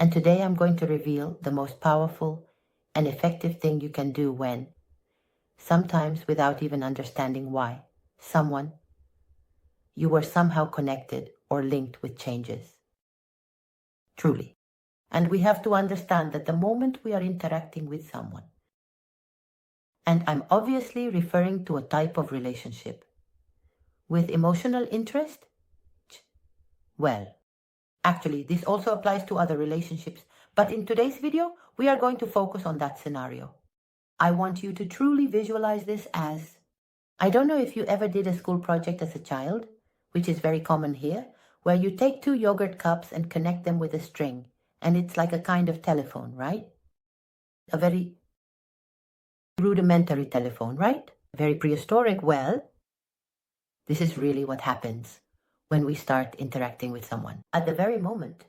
And today I'm going to reveal the most powerful and effective thing you can do when, sometimes without even understanding why, someone you were somehow connected or linked with changes. Truly. And we have to understand that the moment we are interacting with someone, and I'm obviously referring to a type of relationship, with emotional interest, well, actually, this also applies to other relationships, but in today's video, we are going to focus on that scenario. I want you to truly visualize this as, I don't know if you ever did a school project as a child, which is very common here, where you take 2 yogurt cups and connect them with a string, and it's like a kind of telephone, right? A very rudimentary telephone, right? Very prehistoric. Well, this is really what happens when we start interacting with someone. At the very moment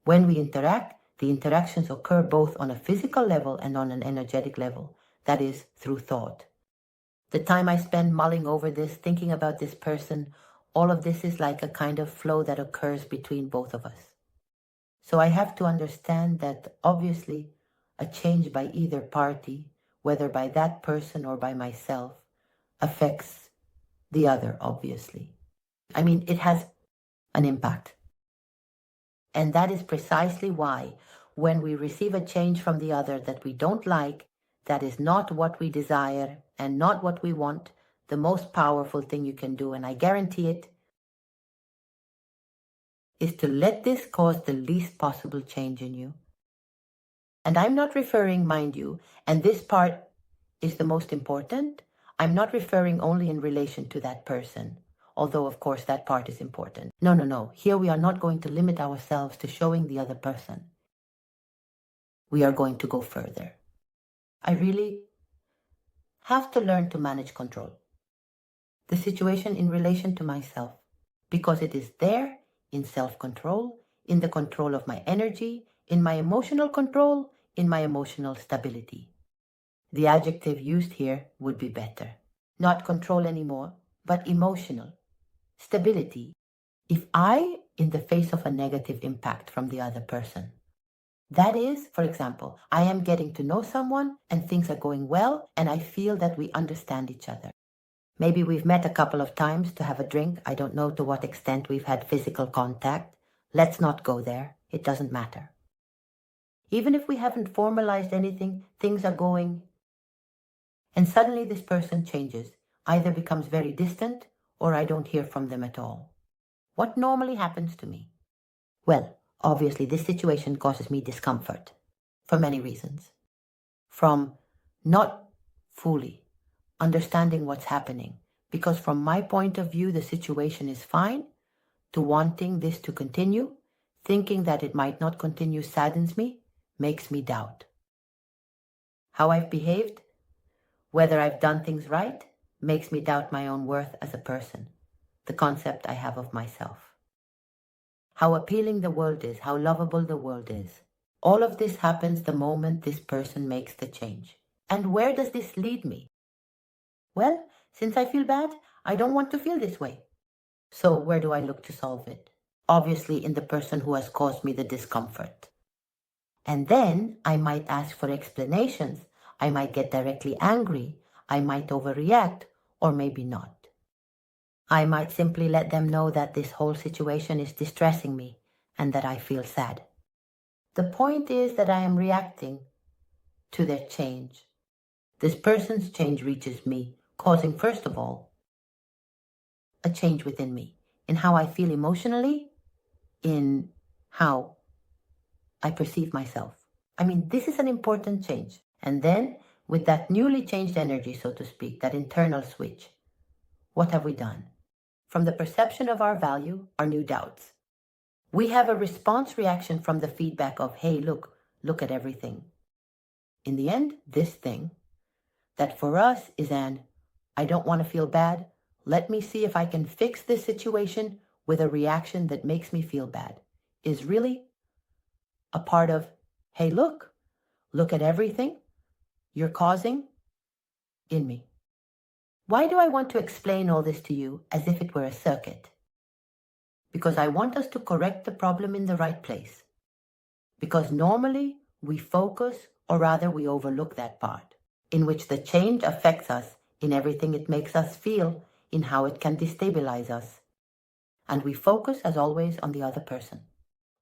when we interact, the interactions occur both on a physical level and on an energetic level, that is, through thought. The time I spend mulling over this, thinking about this person, all of this is like a kind of flow that occurs between both of us. So I have to understand that obviously a change by either party, whether by that person or by myself, affects the other, obviously. I mean, it has an impact. And that is precisely why when we receive a change from the other that we don't like, that is not what we desire and not what we want, the most powerful thing you can do, and I guarantee it, is to let this cause the least possible change in you. And I'm not referring, mind you, and this part is the most important, I'm not referring only in relation to that person, although of course that part is important. No. Here we are not going to limit ourselves to showing the other person. We are going to go further. I really have to learn to manage control. The situation in relation to myself, because it is there in self-control, in the control of my energy, in my emotional control, in my emotional stability. The adjective used here would be better. Not control anymore, but emotional stability. If I, in the face of a negative impact from the other person, that is, for example, I am getting to know someone and things are going well and I feel that we understand each other. Maybe we've met a couple of times to have a drink. I don't know to what extent we've had physical contact. Let's not go there. It doesn't matter. Even if we haven't formalized anything, things are going. And suddenly this person changes, either becomes very distant or I don't hear from them at all. What normally happens to me? Well, obviously this situation causes me discomfort for many reasons. From not fully understanding what's happening, because from my point of view the situation is fine, to wanting this to continue, thinking that it might not continue saddens me, makes me doubt how I've behaved, whether I've done things right, makes me doubt my own worth as a person, the concept I have of myself. How appealing the world is, how lovable the world is. All of this happens the moment this person makes the change. And where does this lead me? Well, since I feel bad, I don't want to feel this way. So where do I look to solve it? Obviously in the person who has caused me the discomfort. And then I might ask for explanations. I might get directly angry. I might overreact, or maybe not. I might simply let them know that this whole situation is distressing me and that I feel sad. The point is that I am reacting to their change. This person's change reaches me, causing, first of all, a change within me, in how I feel emotionally, in how I perceive myself. I mean, this is an important change. And then, with that newly changed energy, so to speak, that internal switch, what have we done? From the perception of our value are new doubts. We have a response reaction from the feedback of, hey, look at everything. In the end, this thing, that for us is an, I don't want to feel bad, let me see if I can fix this situation with a reaction that makes me feel bad, is really a part of, hey, look at everything you're causing in me. Why do I want to explain all this to you as if it were a circuit? Because I want us to correct the problem in the right place. Because normally we focus, or rather we overlook that part, in which the change affects us in everything it makes us feel, in how it can destabilize us. And we focus, as always, on the other person.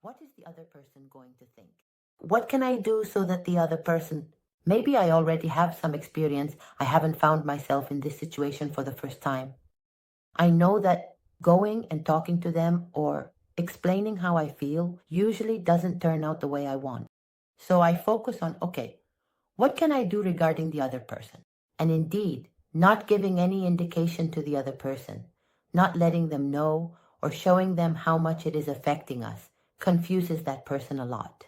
What is the other person going to think? What can I do so that the other person, maybe I already have some experience, I haven't found myself in this situation for the first time. I know that going and talking to them or explaining how I feel usually doesn't turn out the way I want. So I focus on, okay, what can I do regarding the other person? And indeed, not giving any indication to the other person, not letting them know or showing them how much it is affecting us, confuses that person a lot.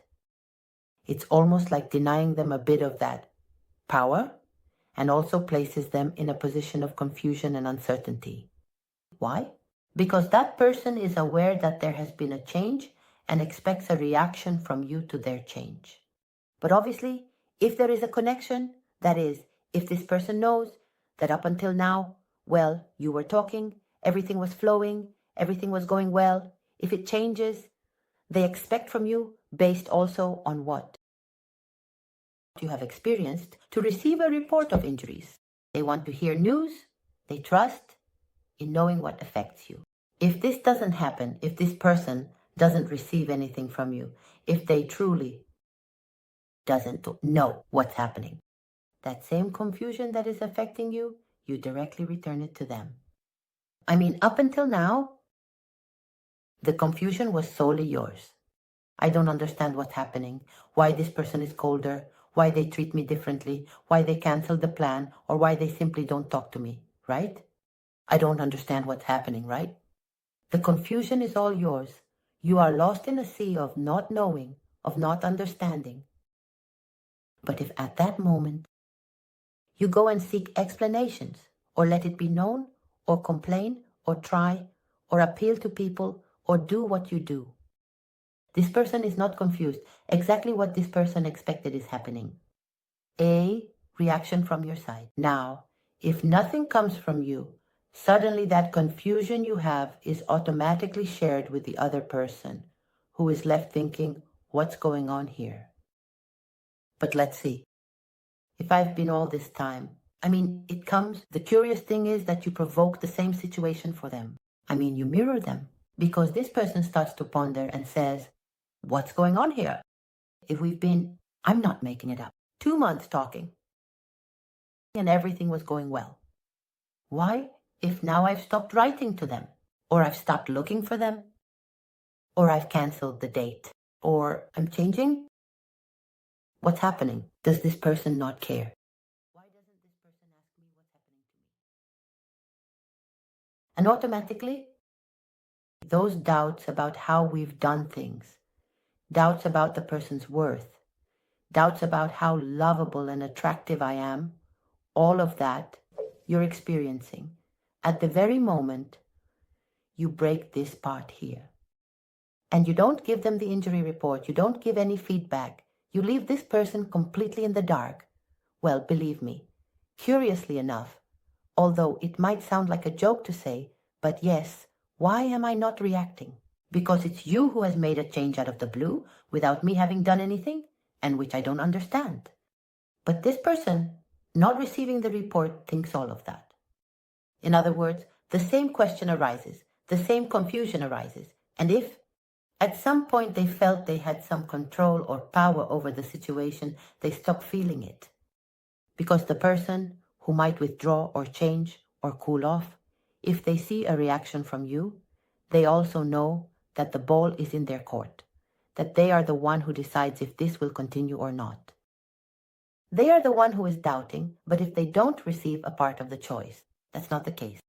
It's almost like denying them a bit of that power and also places them in a position of confusion and uncertainty. Why? Because that person is aware that there has been a change and expects a reaction from you to their change. But obviously, if there is a connection, that is, if this person knows that up until now, well, you were talking, everything was flowing, everything was going well, if it changes, they expect from you, based also on what you have experienced, to receive a report of injuries. They want to hear news, they trust in knowing what affects you. If this doesn't happen, if this person doesn't receive anything from you, if they truly doesn't know what's happening, that same confusion that is affecting you, you directly return it to them. I mean, up until now, the confusion was solely yours. I don't understand what's happening, why this person is colder, why they treat me differently, why they cancel the plan, or why they simply don't talk to me, right? I don't understand what's happening, right? The confusion is all yours. You are lost in a sea of not knowing, of not understanding. But if at that moment you go and seek explanations, or let it be known, or complain, or try, or appeal to people, or do what you do, this person is not confused. Exactly what this person expected is happening. A reaction from your side. Now, if nothing comes from you, suddenly that confusion you have is automatically shared with the other person, who is left thinking, what's going on here? But let's see. If I've been all this time, the curious thing is that you provoke the same situation for them. You mirror them, because this person starts to ponder and says, what's going on here? If we've been, I'm not making it up, 2 months talking, and everything was going well, why, if now I've stopped writing to them, or I've stopped looking for them, or I've canceled the date, or I'm changing? What's happening? Does this person not care? Why doesn't this person ask me what's happening to me? And automatically, those doubts about how we've done things, doubts about the person's worth, doubts about how lovable and attractive I am, all of that you're experiencing at the very moment you break this part here. And you don't give them the injury report, you don't give any feedback, you leave this person completely in the dark. Well, believe me, curiously enough, although it might sound like a joke to say, but yes, why am I not reacting? Because it's you who has made a change out of the blue without me having done anything, and which I don't understand. But this person, not receiving the report, thinks all of that. In other words, the same question arises, the same confusion arises, and if at some point they felt they had some control or power over the situation, they stop feeling it. Because the person who might withdraw or change or cool off, if they see a reaction from you, they also know that the ball is in their court, that they are the one who decides if this will continue or not. They are the one who is doubting, but if they don't receive a part of the choice, that's not the case.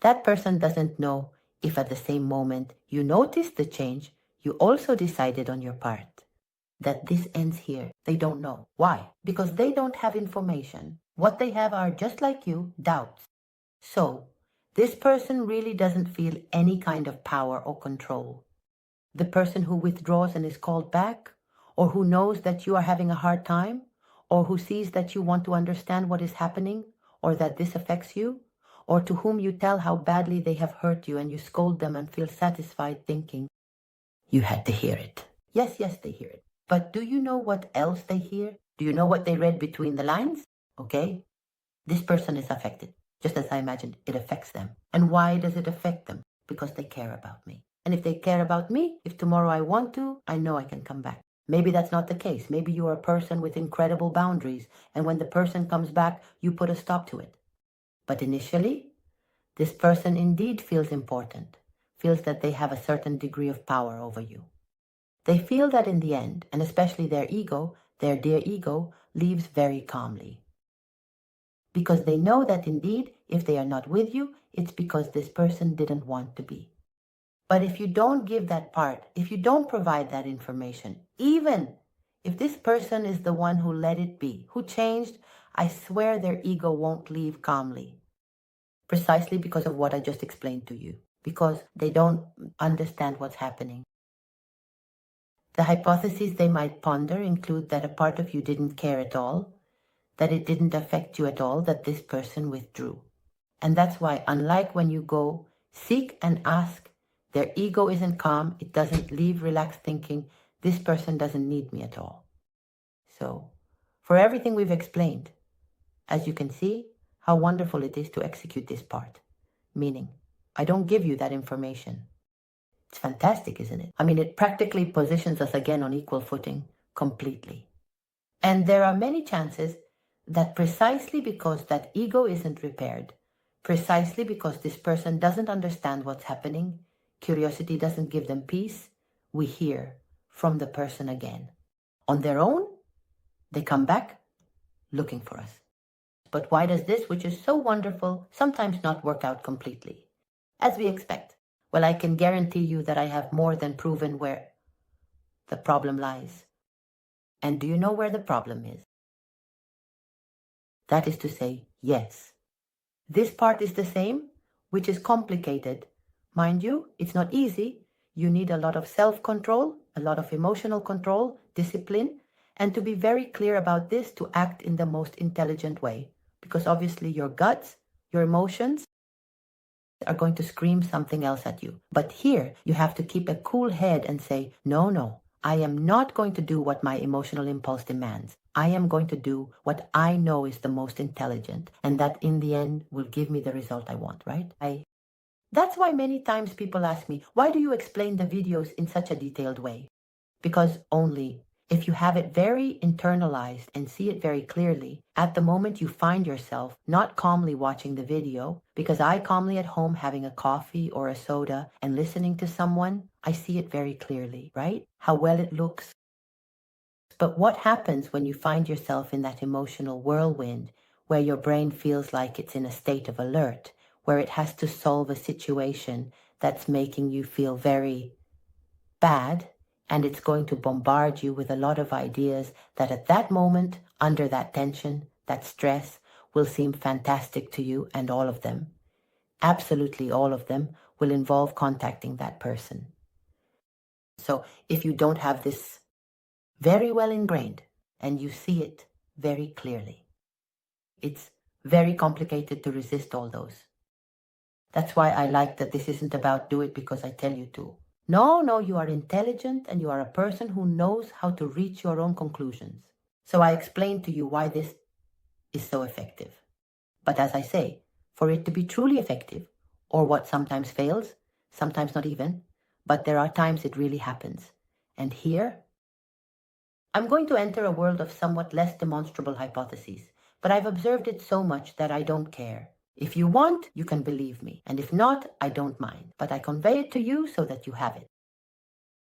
That person doesn't know if at the same moment you noticed the change, you also decided on your part that this ends here. They don't know. Why? Because they don't have information. What they have are, just like you, doubts. So, this person really doesn't feel any kind of power or control. The person who withdraws and is called back, or who knows that you are having a hard time, or who sees that you want to understand what is happening, or that this affects you, or to whom you tell how badly they have hurt you and you scold them and feel satisfied thinking, you had to hear it. Yes, they hear it. But do you know what else they hear? Do you know what they read between the lines? Okay, this person is affected. Just as I imagined, it affects them. And why does it affect them? Because they care about me. And if they care about me, if tomorrow I want to, I know I can come back. Maybe that's not the case. Maybe you are a person with incredible boundaries, and when the person comes back, you put a stop to it. But initially, this person indeed feels important, feels that they have a certain degree of power over you. They feel that in the end, and especially their ego, their dear ego, leaves very calmly. Because they know that indeed, if they are not with you, it's because this person didn't want to be. But if you don't give that part, if you don't provide that information, even if this person is the one who let it be, who changed, I swear their ego won't leave calmly. Precisely because of what I just explained to you. Because they don't understand what's happening. The hypotheses they might ponder include that a part of you didn't care at all, that it didn't affect you at all, that this person withdrew. And that's why, unlike when you go, seek and ask, their ego isn't calm, it doesn't leave relaxed thinking, this person doesn't need me at all. So, for everything we've explained, as you can see, how wonderful it is to execute this part. Meaning, I don't give you that information. It's fantastic, isn't it? I mean, it practically positions us again on equal footing, completely. And there are many chances that precisely because that ego isn't repaired, precisely because this person doesn't understand what's happening, curiosity doesn't give them peace, we hear from the person again. On their own, they come back looking for us. But why does this, which is so wonderful, sometimes not work out completely? As we expect. Well, I can guarantee you that I have more than proven where the problem lies. And do you know where the problem is? That is to say, yes. This part is the same, which is complicated. Mind you, it's not easy. You need a lot of self-control, a lot of emotional control, discipline, and to be very clear about this, to act in the most intelligent way. Because obviously your guts, your emotions, are going to scream something else at you. But here, you have to keep a cool head and say, no, I am not going to do what my emotional impulse demands. I am going to do what I know is the most intelligent, and that in the end will give me the result I want, right? That's why many times people ask me, why do you explain the videos in such a detailed way? Because only if you have it very internalized and see it very clearly, at the moment you find yourself not calmly watching the video, because I calmly at home having a coffee or a soda and listening to someone, I see it very clearly, right? How well it looks. But what happens when you find yourself in that emotional whirlwind where your brain feels like it's in a state of alert, where it has to solve a situation that's making you feel very bad, and it's going to bombard you with a lot of ideas that at that moment, under that tension, that stress, will seem fantastic to you, and all of them, absolutely all of them, will involve contacting that person. So if you don't have this very well ingrained, and you see it very clearly, it's very complicated to resist all those. That's why I like that this isn't about do it because I tell you to. No, you are intelligent and you are a person who knows how to reach your own conclusions. So I explained to you why this is so effective. But as I say, for it to be truly effective, or what sometimes fails, sometimes not even, but there are times it really happens. And here, I'm going to enter a world of somewhat less demonstrable hypotheses, but I've observed it so much that I don't care. If you want, you can believe me, and if not, I don't mind, but I convey it to you so that you have it.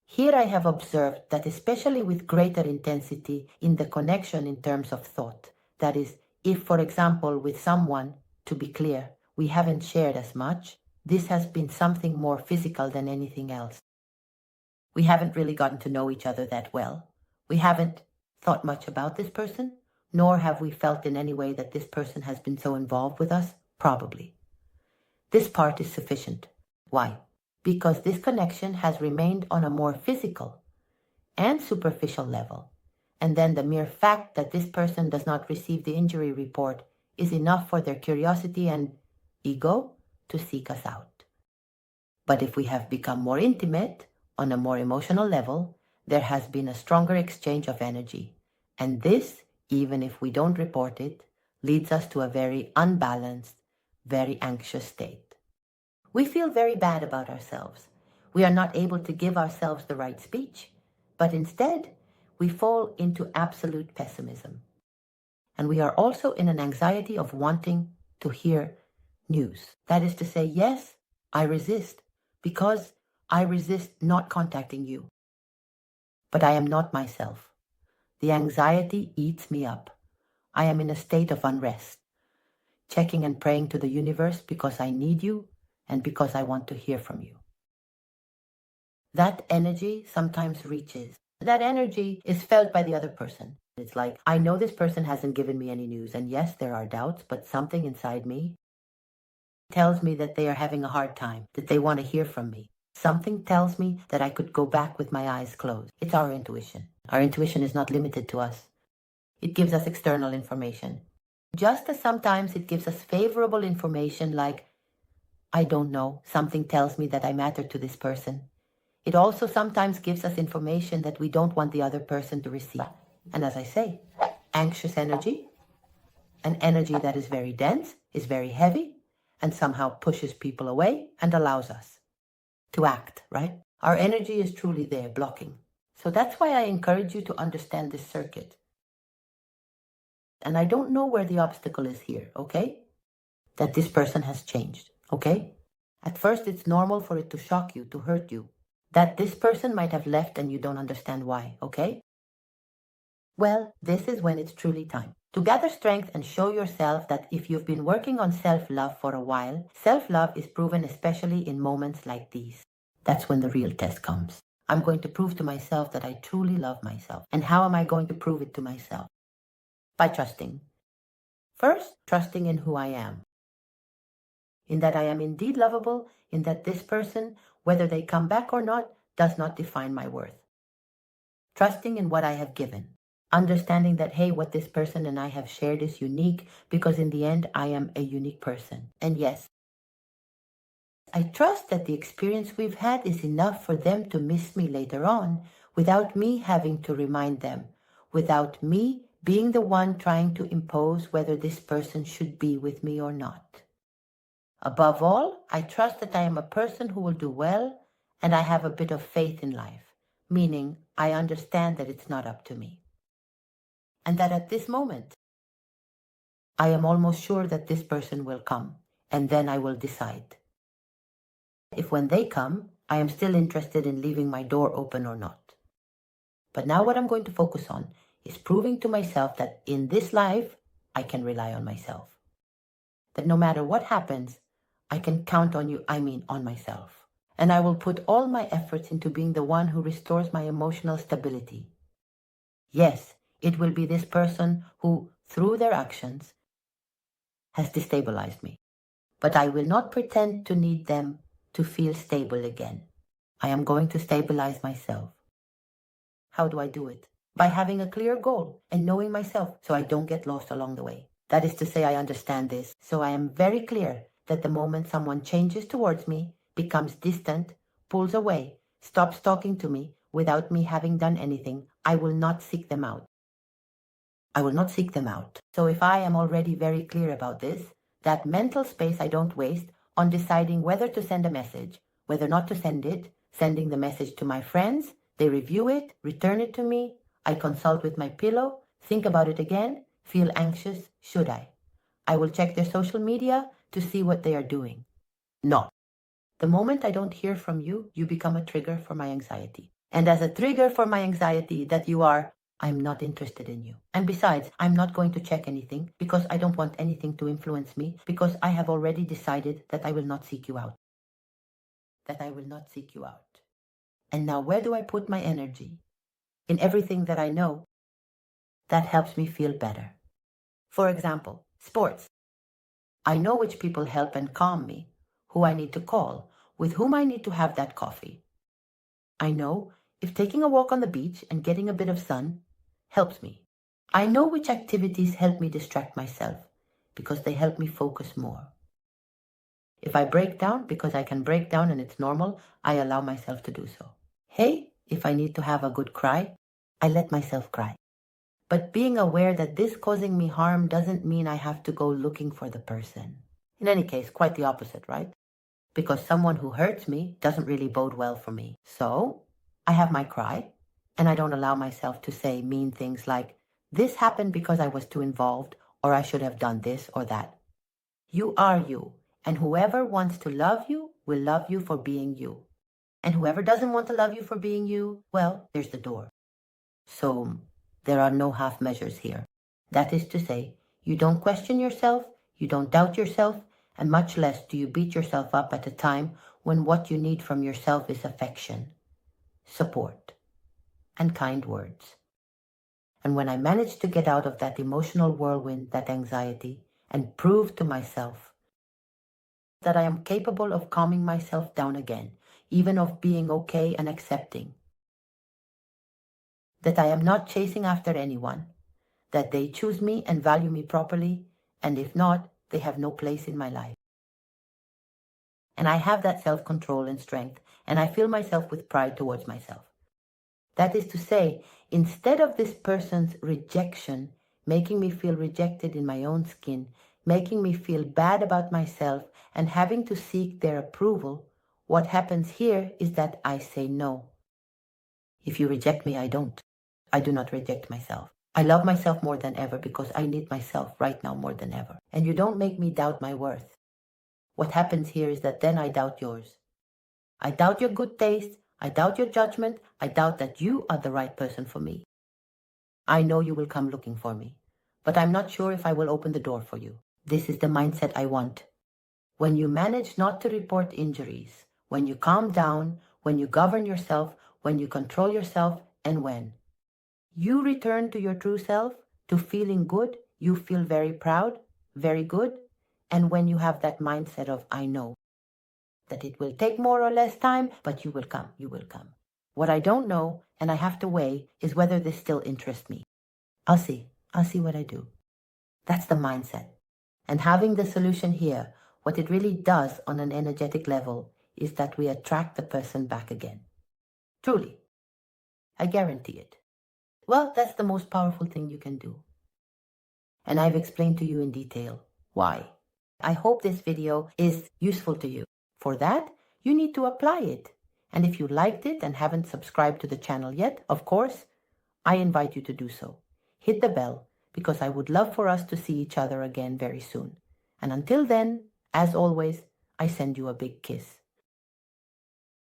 Here I have observed that especially with greater intensity in the connection in terms of thought, that is, if, for example, with someone, to be clear, we haven't shared as much, this has been something more physical than anything else. We haven't really gotten to know each other that well. We haven't thought much about this person, nor have we felt in any way that this person has been so involved with us. Probably. This part is sufficient. Why? Because this connection has remained on a more physical and superficial level, and then the mere fact that this person does not receive the injury report is enough for their curiosity and ego to seek us out. But if we have become more intimate, on a more emotional level, there has been a stronger exchange of energy. And this, even if we don't report it, leads us to a very unbalanced, very anxious state. We feel very bad about ourselves. We are not able to give ourselves the right speech, but instead, we fall into absolute pessimism. And we are also in an anxiety of wanting to hear news. That is to say, yes, I resist, because I resist not contacting you. But I am not myself. The anxiety eats me up. I am in a state of unrest, checking and praying to the universe because I need you and because I want to hear from you. That energy sometimes reaches. That energy is felt by the other person. It's like, I know this person hasn't given me any news, and yes, there are doubts, but something inside me tells me that they are having a hard time, that they want to hear from me. Something tells me that I could go back with my eyes closed. It's our intuition. Our intuition is not limited to us. It gives us external information. Just as sometimes it gives us favorable information like, I don't know, something tells me that I matter to this person. It also sometimes gives us information that we don't want the other person to receive. And as I say, anxious energy, an energy that is very dense, is very heavy, and somehow pushes people away and allows us to act, right? Our energy is truly there, blocking. So that's why I encourage you to understand this circuit. And I don't know where the obstacle is here, okay? That this person has changed, okay? At first, it's normal for it to shock you, to hurt you. That this person might have left and you don't understand why, okay? Well, this is when it's truly time to gather strength and show yourself that if you've been working on self-love for a while, self-love is proven especially in moments like these. That's when the real test comes. I'm going to prove to myself that I truly love myself. And how am I going to prove it to myself? By trusting. First, trusting in who I am. In that I am indeed lovable, in that this person, whether they come back or not, does not define my worth. Trusting in what I have given. Understanding that, hey, what this person and I have shared is unique because in the end, I am a unique person. And yes, I trust that the experience we've had is enough for them to miss me later on without me having to remind them, without me being the one trying to impose whether this person should be with me or not. Above all, I trust that I am a person who will do well and I have a bit of faith in life, meaning I understand that it's not up to me. And that at this moment, I am almost sure that this person will come, and then I will decide. If when they come, I am still interested in leaving my door open or not. But now what I'm going to focus on is proving to myself that in this life, I can rely on myself. That no matter what happens, I can count on you, on myself. And I will put all my efforts into being the one who restores my emotional stability. Yes, it will be this person who, through their actions, has destabilized me. But I will not pretend to need them to feel stable again. I am going to stabilize myself. How do I do it? By having a clear goal and knowing myself so I don't get lost along the way. That is to say, I understand this. So I am very clear that the moment someone changes towards me, becomes distant, pulls away, stops talking to me without me having done anything, I will not seek them out. I will not seek them out. So if I am already very clear about this, that mental space I don't waste on deciding whether to send a message, whether not to send it, sending the message to my friends, they review it, return it to me, I consult with my pillow, think about it again, feel anxious, should I? I will check their social media to see what they are doing. No. The moment I don't hear from you, you become a trigger for my anxiety. And as a trigger for my anxiety that you are, I'm not interested in you. And besides, I'm not going to check anything because I don't want anything to influence me because I have already decided that I will not seek you out. That I will not seek you out. And now where do I put my energy? In everything that I know that helps me feel better. For example, sports. I know which people help and calm me, who I need to call, with whom I need to have that coffee. I know if taking a walk on the beach and getting a bit of sun helps me. I know which activities help me distract myself because they help me focus more. If I break down because I can break down and it's normal, I allow myself to do so. Hey, If I need to have a good cry, I let myself cry. But being aware that this causing me harm doesn't mean I have to go looking for the person. In any case, quite the opposite, right? Because someone who hurts me doesn't really bode well for me. So I have my cry, and I don't allow myself to say mean things like, this happened because I was too involved, or I should have done this or that. You are you, and whoever wants to love you will love you for being you. And whoever doesn't want to love you for being you, well, there's the door. So there are no half measures here. That is to say, you don't question yourself, you don't doubt yourself, and much less do you beat yourself up at a time when what you need from yourself is affection, support, and kind words. And when I manage to get out of that emotional whirlwind, that anxiety, and prove to myself that I am capable of calming myself down again, even of being okay and accepting, that I am not chasing after anyone, that they choose me and value me properly, and if not, they have no place in my life. And I have that self-control and strength, and I fill myself with pride towards myself. That is to say, instead of this person's rejection making me feel rejected in my own skin, making me feel bad about myself, and having to seek their approval, what happens here is that I say no. If you reject me, I don't. I do not reject myself. I love myself more than ever because I need myself right now more than ever. And you don't make me doubt my worth. What happens here is that then I doubt yours. I doubt your good taste. I doubt your judgment. I doubt that you are the right person for me. I know you will come looking for me, but I'm not sure if I will open the door for you. This is the mindset I want. When you manage not to report injuries, when you calm down, when you govern yourself, when you control yourself, and when you return to your true self, to feeling good, you feel very proud, very good, and when you have that mindset of, I know that it will take more or less time, but you will come, you will come. What I don't know, and I have to weigh, is whether this still interests me. I'll see what I do. That's the mindset. And having the solution here, what it really does on an energetic level is that we attract the person back again. Truly. I guarantee it. Well, that's the most powerful thing you can do. And I've explained to you in detail why. I hope this video is useful to you. For that, you need to apply it. And if you liked it and haven't subscribed to the channel yet, of course, I invite you to do so. Hit the bell, because I would love for us to see each other again very soon. And until then, as always, I send you a big kiss.